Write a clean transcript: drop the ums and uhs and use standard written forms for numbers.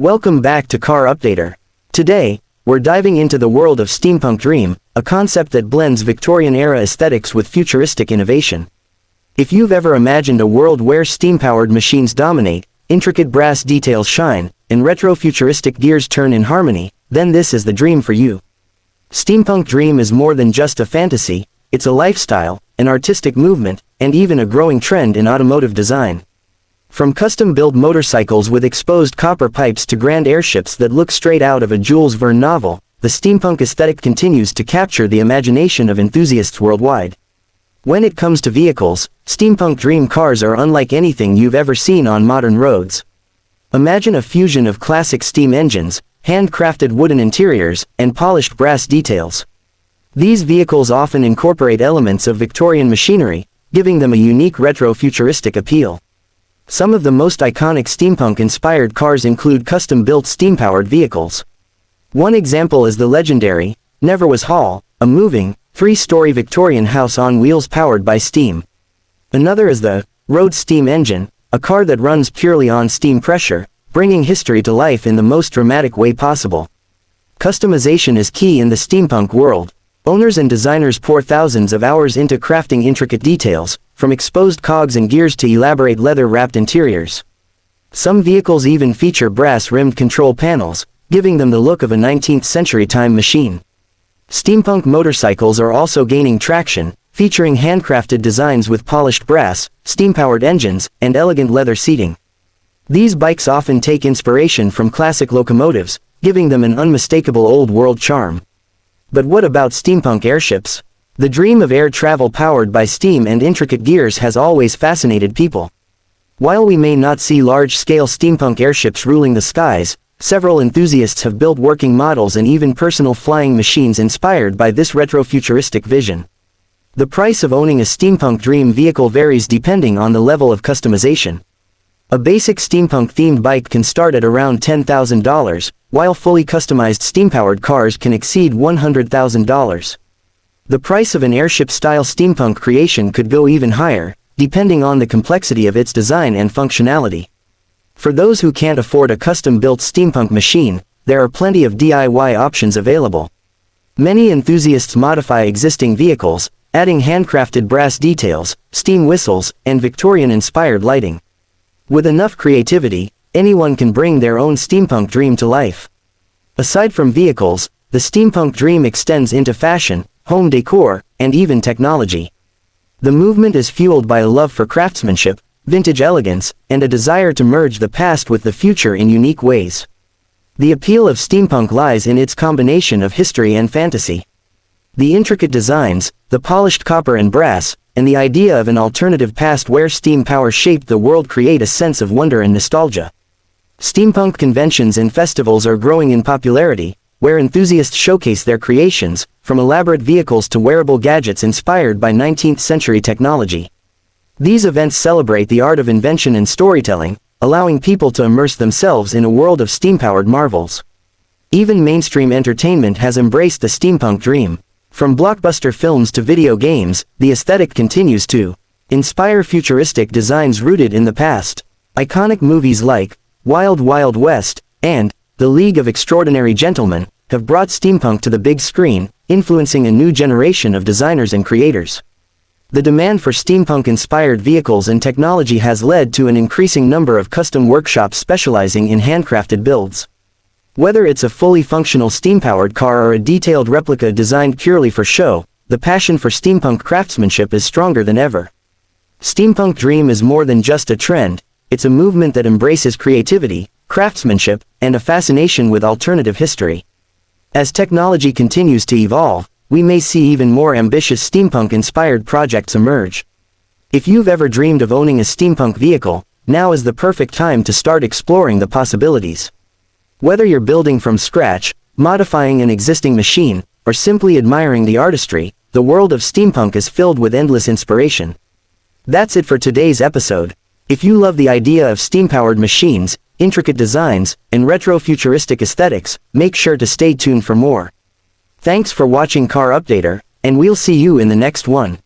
Welcome back to Car Updater. Today, we're diving into the world of steampunk dream, a concept that blends Victorian-era aesthetics with futuristic innovation. If you've ever imagined a world where steam-powered machines dominate, intricate brass details shine, and retro-futuristic gears turn in harmony, then this is the dream for you. Steampunk dream is more than just a fantasy, it's a lifestyle, an artistic movement, and even a growing trend in automotive design. From custom-built motorcycles with exposed copper pipes to grand airships that look straight out of a Jules Verne novel, the steampunk aesthetic continues to capture the imagination of enthusiasts worldwide. When it comes to vehicles, steampunk dream cars are unlike anything you've ever seen on modern roads. Imagine a fusion of classic steam engines, handcrafted wooden interiors, and polished brass details. These vehicles often incorporate elements of Victorian machinery, giving them a unique retro-futuristic appeal. Some of the most iconic steampunk-inspired cars include custom-built steam-powered vehicles. One example is the legendary Neverwas Hall, a moving, three-story Victorian house on wheels powered by steam. Another is the Road Steam Engine, a car that runs purely on steam pressure, bringing history to life in the most dramatic way possible. Customization is key in the steampunk world. Owners and designers pour thousands of hours into crafting intricate details, from exposed cogs and gears to elaborate leather-wrapped interiors. Some vehicles even feature brass-rimmed control panels, giving them the look of a 19th-century time machine. Steampunk motorcycles are also gaining traction, featuring handcrafted designs with polished brass, steam-powered engines, and elegant leather seating. These bikes often take inspiration from classic locomotives, giving them an unmistakable old-world charm. But what about steampunk airships? The dream of air travel powered by steam and intricate gears has always fascinated people. While we may not see large-scale steampunk airships ruling the skies, several enthusiasts have built working models and even personal flying machines inspired by this retro-futuristic vision. The price of owning a steampunk dream vehicle varies depending on the level of customization. A basic steampunk-themed bike can start at around $10,000, while fully customized steam-powered cars can exceed $100,000. The price of an airship-style steampunk creation could go even higher, depending on the complexity of its design and functionality. For those who can't afford a custom-built steampunk machine, there are plenty of DIY options available. Many enthusiasts modify existing vehicles, adding handcrafted brass details, steam whistles, and Victorian-inspired lighting. With enough creativity, anyone can bring their own steampunk dream to life. Aside from vehicles, the steampunk dream extends into fashion, home decor, and even technology. The movement is fueled by a love for craftsmanship, vintage elegance, and a desire to merge the past with the future in unique ways. The appeal of steampunk lies in its combination of history and fantasy. The intricate designs, the polished copper and brass, and the idea of an alternative past where steam power shaped the world create a sense of wonder and nostalgia. Steampunk conventions and festivals are growing in popularity, where enthusiasts showcase their creations, from elaborate vehicles to wearable gadgets inspired by 19th-century technology. These events celebrate the art of invention and storytelling, allowing people to immerse themselves in a world of steam-powered marvels. Even mainstream entertainment has embraced the steampunk dream. From blockbuster films to video games, the aesthetic continues to inspire futuristic designs rooted in the past. Iconic movies like Wild Wild West and The League of Extraordinary Gentlemen have brought steampunk to the big screen, influencing a new generation of designers and creators. The demand for steampunk-inspired vehicles and technology has led to an increasing number of custom workshops specializing in handcrafted builds. Whether it's a fully functional steam-powered car or a detailed replica designed purely for show, the passion for steampunk craftsmanship is stronger than ever. Steampunk dream is more than just a trend, it's a movement that embraces creativity, craftsmanship, and a fascination with alternative history. As technology continues to evolve, we may see even more ambitious steampunk-inspired projects emerge. If you've ever dreamed of owning a steampunk vehicle, now is the perfect time to start exploring the possibilities. Whether you're building from scratch, modifying an existing machine, or simply admiring the artistry, the world of steampunk is filled with endless inspiration. That's it for today's episode. If you love the idea of steam-powered machines, intricate designs, and retro-futuristic aesthetics, make sure to stay tuned for more. Thanks for watching Car Updater, and we'll see you in the next one.